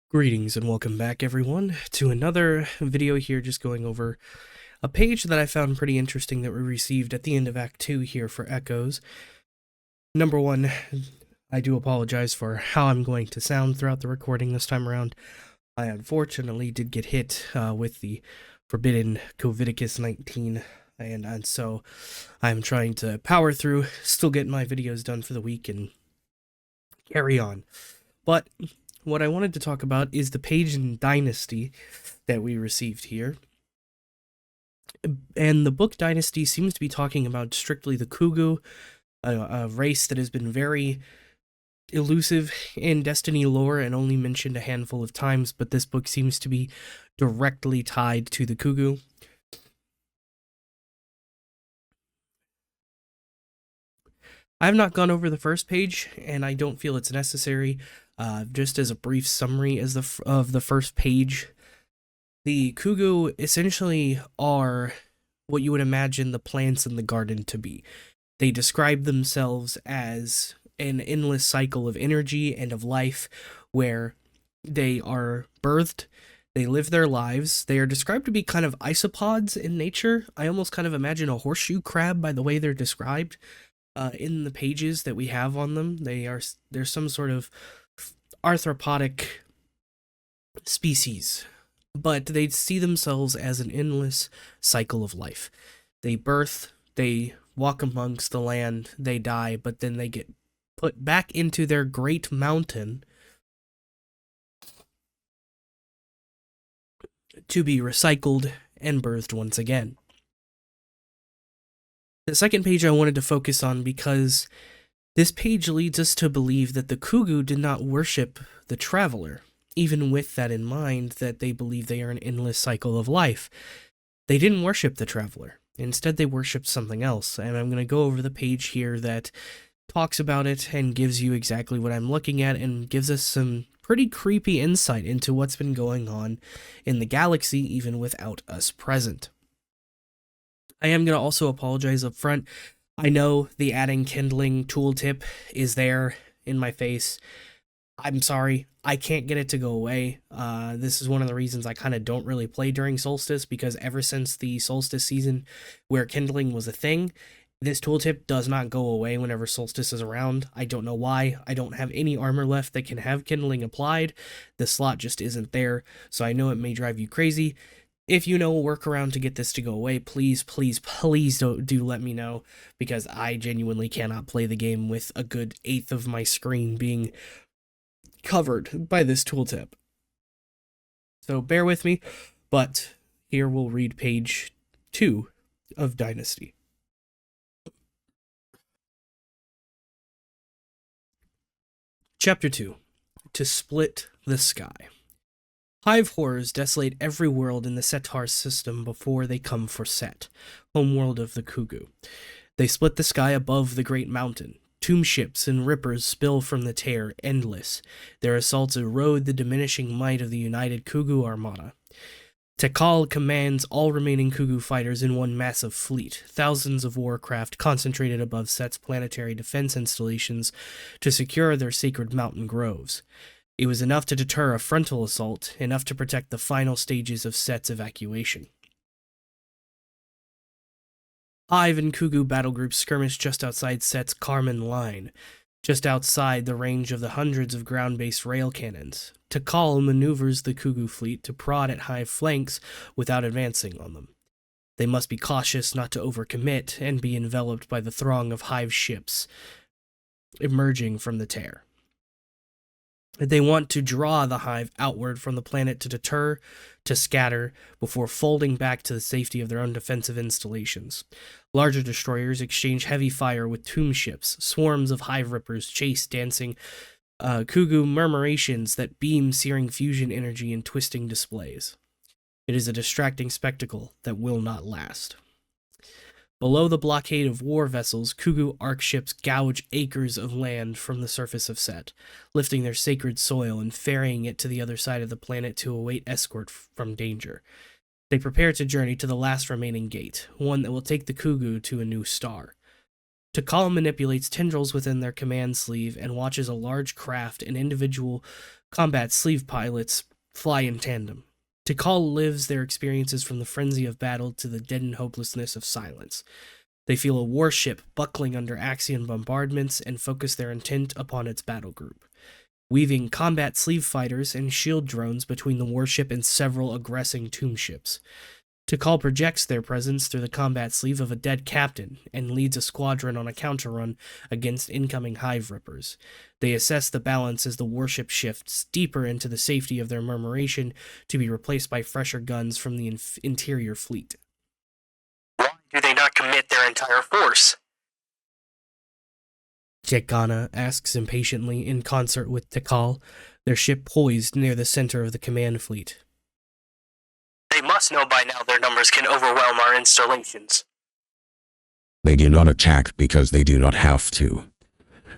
Greetings and welcome back, everyone, to another video here, just going over a page that I found pretty interesting that we received at the end of Act 2 here for Echoes. Number one, I do apologize for how I'm going to sound throughout the recording this time around. I unfortunately did get hit with the forbidden COVID-19, and so I'm trying to power through, still getting my videos done for the week, and carry on. But what I wanted to talk about is the page in Dynasty that we received here. And the book Dynasty seems to be talking about strictly the Qugu, a race that has been very elusive in Destiny lore and only mentioned a handful of times, but this book seems to be directly tied to the Qugu. I have not gone over the first page, and I don't feel it's necessary. Just as a brief summary of the first page, the Qugu essentially are what you would imagine the plants in the garden to be. They describe themselves as an endless cycle of energy and of life where they are birthed, they live their lives. They are described to be kind of isopods in nature. I almost kind of imagine a horseshoe crab by the way they're described in the pages that we have on them. There's some sort of arthropodic species, but they see themselves as an endless cycle of life. They birth, they walk amongst the land, they die, but then they get put back into their great mountain to be recycled and birthed once again. The second page I wanted to focus on because this page leads us to believe that the Qugu did not worship the traveler, even with that in mind, that they believe they are an endless cycle of life. They didn't worship the traveler. Instead, they worshipped something else, and I'm going to go over the page here that talks about it and gives you exactly what I'm looking at and gives us some pretty creepy insight into what's been going on in the galaxy, even without us present. I am going to also apologize up front. I know the adding kindling tooltip is there in my face. I'm sorry, I can't get it to go away. This is one of the reasons I kind of don't really play during Solstice, because ever since the Solstice season where kindling was a thing, this tooltip does not go away whenever Solstice is around. I don't know why. I don't have any armor left that can have kindling applied. The slot just isn't there, so I know it may drive you crazy. If you know a workaround to get this to go away, please do let me know, because I genuinely cannot play the game with a good eighth of my screen being covered by this tooltip. So bear with me, but here we'll read page 2 of Dynasty. Chapter 2. To Split the Sky. Hive horrors desolate every world in the Setar system before they come for Set, homeworld of the Qugu. They split the sky above the Great Mountain. Tomb ships and rippers spill from the tear, endless. Their assaults erode the diminishing might of the united Qugu armada. Tekal commands all remaining Qugu fighters in one massive fleet, thousands of warcraft concentrated above Set's planetary defense installations to secure their sacred mountain groves. It was enough to deter a frontal assault, enough to protect the final stages of Set's evacuation. Hive and Qugu battle groups skirmish just outside Set's Carmen line, just outside the range of the hundreds of ground-based rail cannons. Tekal maneuvers the Qugu fleet to prod at Hive flanks without advancing on them. They must be cautious not to overcommit and be enveloped by the throng of Hive ships emerging from the tear. They want to draw the Hive outward from the planet to deter, to scatter, before folding back to the safety of their own defensive installations. Larger destroyers exchange heavy fire with tomb ships. Swarms of Hive rippers chase dancing Qugu murmurations that beam searing fusion energy in twisting displays. It is a distracting spectacle that will not last. Below the blockade of war vessels, Qugu arc ships gouge acres of land from the surface of Set, lifting their sacred soil and ferrying it to the other side of the planet to await escort from danger. They prepare to journey to the last remaining gate, one that will take the Qugu to a new star. Tekal manipulates tendrils within their command sleeve and watches a large craft and individual Combat sleeve pilots fly in tandem. Tikal lives their experiences from the frenzy of battle to the deadened hopelessness of silence. They feel a warship buckling under Axion bombardments and focus their intent upon its battle group, weaving combat sleeve fighters and shield drones between the warship and several aggressing tomb ships. Tikal projects their presence through the combat sleeve of a dead captain and leads a squadron on a counter-run against incoming hive rippers. They assess the balance as the warship shifts deeper into the safety of their murmuration to be replaced by fresher guns from the interior fleet. Why do they not commit their entire force? Jekana asks impatiently in concert with Tikal, their ship poised near the center of the command fleet. They must know by now their numbers can overwhelm our installations. They do not attack because they do not have to.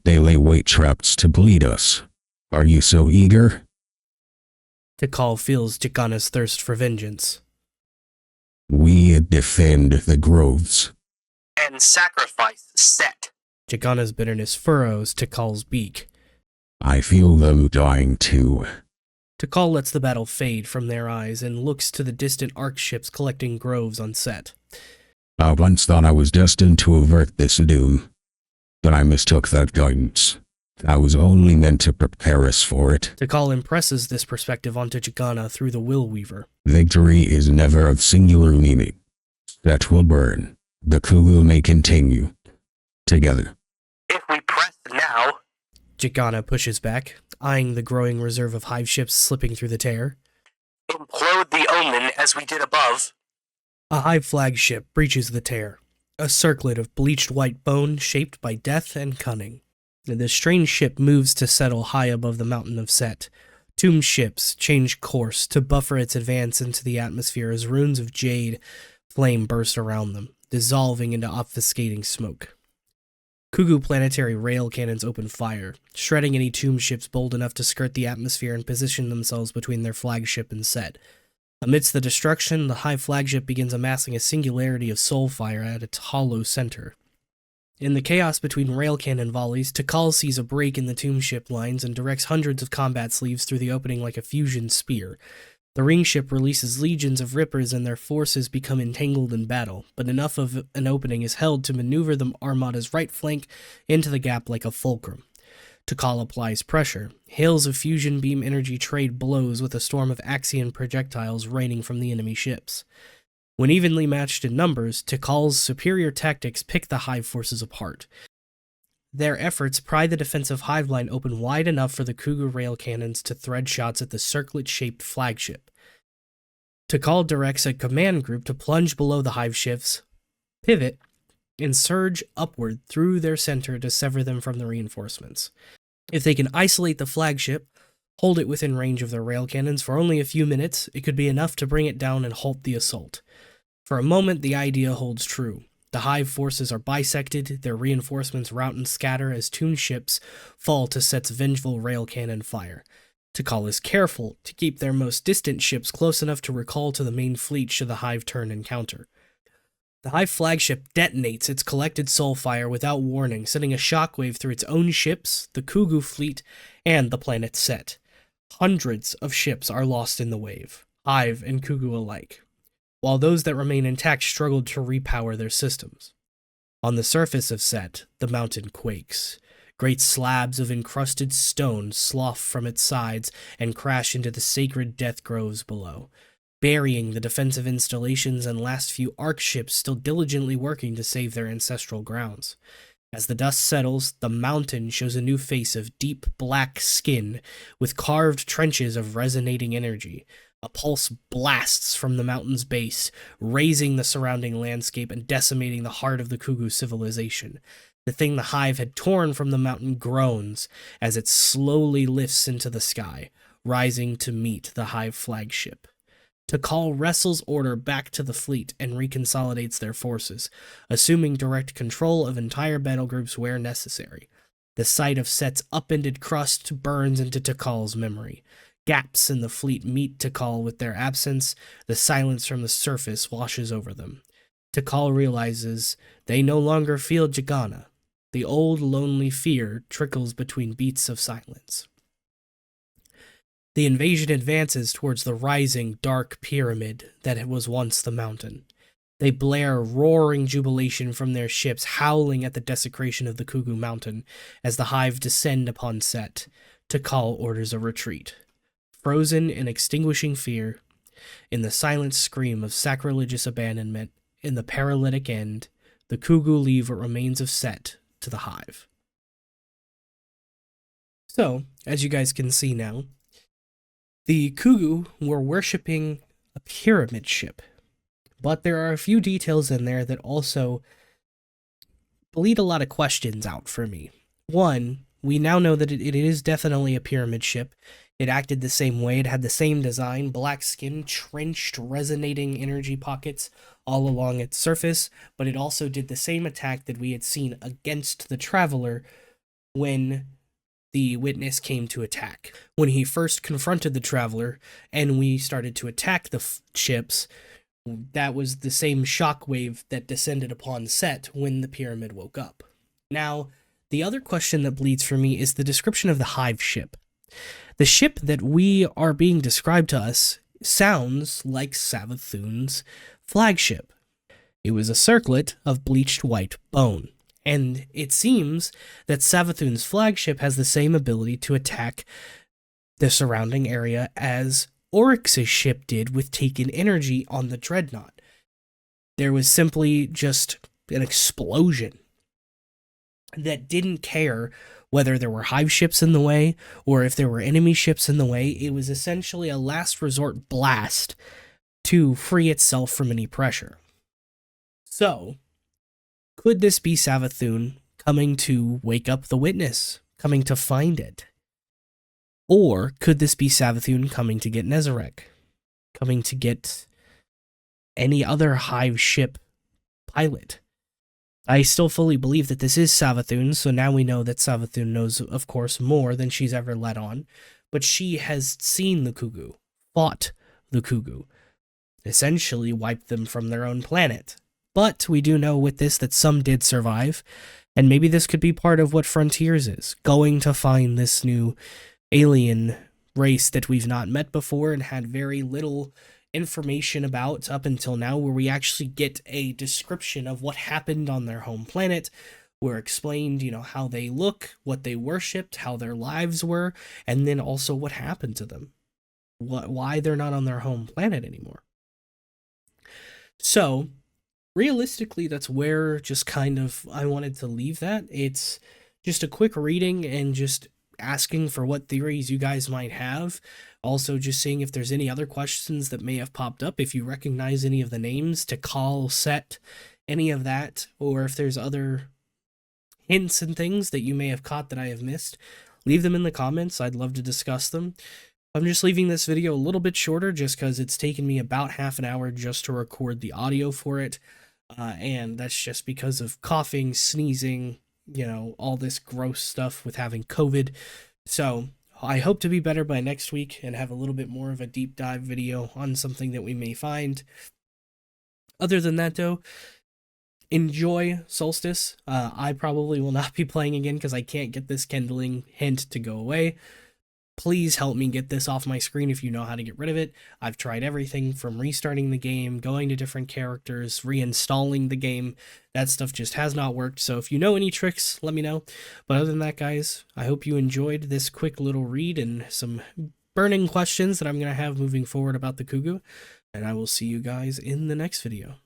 They lay wait traps to bleed us. Are you so eager? Tikal feels Jekana's thirst for vengeance. We defend the groves. And sacrifice Set. Jekana's bitterness furrows Tikal's beak. I feel them dying too. Tikal lets the battle fade from their eyes and looks to the distant arc ships collecting groves on Set. I once thought I was destined to avert this doom, but I mistook that guidance. I was only meant to prepare us for it. Tikal impresses this perspective onto Jekana through the Will Weaver. Victory is never of singular meaning. Set will burn. The Qugu may continue. Together. If we press now... Jekana pushes back, eyeing the growing reserve of hive ships slipping through the tear. Implode the Omen as we did above. A hive flagship breaches the tear, a circlet of bleached white bone shaped by death and cunning. The strange ship moves to settle high above the mountain of Set. Tomb ships change course to buffer its advance into the atmosphere as runes of jade flame burst around them, dissolving into obfuscating smoke. Qugu planetary rail cannons open fire, shredding any tomb ships bold enough to skirt the atmosphere and position themselves between their flagship and Set. Amidst the destruction, the Hive flagship begins amassing a singularity of soul fire at its hollow center. In the chaos between rail cannon volleys, Tikal sees a break in the tomb ship lines and directs hundreds of combat sleeves through the opening like a fusion spear. The ring ship releases legions of rippers and their forces become entangled in battle, but enough of an opening is held to maneuver the armada's right flank into the gap like a fulcrum. Tikal applies pressure. Hails of fusion beam energy trade blows with a storm of Axion projectiles raining from the enemy ships. When evenly matched in numbers, Tikal's superior tactics pick the Hive forces apart. Their efforts pry the defensive hive line open wide enough for the Qugu rail cannons to thread shots at the circlet-shaped flagship. Tikal directs a command group to plunge below the hive ships, pivot, and surge upward through their center to sever them from the reinforcements. If they can isolate the flagship, hold it within range of their rail cannons for only a few minutes, it could be enough to bring it down and halt the assault. For a moment, the idea holds true. The Hive forces are bisected, their reinforcements rout and scatter as tomb ships fall to Set's vengeful rail cannon fire. Tikal is careful to keep their most distant ships close enough to recall to the main fleet should the Hive turn and counter. The Hive flagship detonates its collected soul fire without warning, sending a shockwave through its own ships, the Qugu fleet, and the planet Set. Hundreds of ships are lost in the wave, Hive and Qugu alike, while those that remain intact struggled to repower their systems. On the surface of Set, the mountain quakes. Great slabs of encrusted stone slough from its sides and crash into the sacred death groves below, burying the defensive installations and last few arc ships still diligently working to save their ancestral grounds. As the dust settles, the mountain shows a new face of deep black skin with carved trenches of resonating energy. A pulse blasts from the mountain's base, razing the surrounding landscape and decimating the heart of the Qugu civilization. The thing the Hive had torn from the mountain groans as it slowly lifts into the sky, rising to meet the Hive flagship. Tikal wrestles order back to the fleet and reconsolidates their forces, assuming direct control of entire battle groups where necessary. The sight of Set's upended crust burns into Tikal's memory. Gaps in the fleet meet Tikal with their absence. The silence from the surface washes over them. Tikal realizes they no longer feel Jekana. The old lonely fear trickles between beats of silence. The invasion advances towards the rising, dark pyramid that was once the mountain. They blare roaring jubilation from their ships, howling at the desecration of the Qugu mountain as the hive descend upon Set to call orders of retreat. Frozen in extinguishing fear, in the silent scream of sacrilegious abandonment, in the paralytic end, the Qugu leave what remains of Set to the hive. So, as you guys can see now, the Qugu were worshipping a pyramid ship. But there are a few details in there that also bleed a lot of questions out for me. One, we now know that it is definitely a pyramid ship. It acted the same way. It had the same design, black skin, trenched, resonating energy pockets all along its surface, but it also did the same attack that we had seen against the Traveler when the Witness came to attack. When he first confronted the Traveler and we started to attack the ships, that was the same shockwave that descended upon Set when the pyramid woke up. Now, the other question that bleeds for me is the description of the hive ship. The ship that we are being described to us sounds like Savathun's flagship. It was a circlet of bleached white bone, and it seems that Savathun's flagship has the same ability to attack the surrounding area as Oryx's ship did with taken energy on the Dreadnought. There was simply just an explosion that didn't care whether there were hive ships in the way or if there were enemy ships in the way. It was essentially a last resort blast to free itself from any pressure. So, could this be Savathun coming to wake up the Witness, coming to find it? Or could this be Savathun coming to get Nezarec? Coming to get any other hive ship pilot? I still fully believe that this is Savathun, so now we know that Savathun knows, of course, more than she's ever let on. But she has seen the Qugu, fought the Qugu, essentially wiped them from their own planet. But we do know with this that some did survive, and maybe this could be part of what Frontiers is, going to find this new alien race that we've not met before and had very little information about up until now, where we actually get a description of what happened on their home planet. We're explained, how they look, what they worshipped, how their lives were, and then also what happened to them. Why they're not on their home planet anymore. So, realistically, that's where just kind of I wanted to leave that. It's just a quick reading and just asking for what theories you guys might have. Also, just seeing if there's any other questions that may have popped up, if you recognize any of the names to call, Set, any of that, or if there's other hints and things that you may have caught that I have missed, leave them in the comments. I'd love to discuss them. I'm just leaving this video a little bit shorter just because it's taken me about half an hour just to record the audio for it, and that's just because of coughing, sneezing, all this gross stuff with having COVID. So I hope to be better by next week and have a little bit more of a deep dive video on something that we may find. Other than that, though, enjoy Solstice. I probably will not be playing again because I can't get this kindling hint to go away. Please help me get this off my screen if you know how to get rid of it. I've tried everything from restarting the game, going to different characters, reinstalling the game. That stuff just has not worked, so if you know any tricks, let me know. But other than that, guys, I hope you enjoyed this quick little read and some burning questions that I'm going to have moving forward about the Qugu, and I will see you guys in the next video.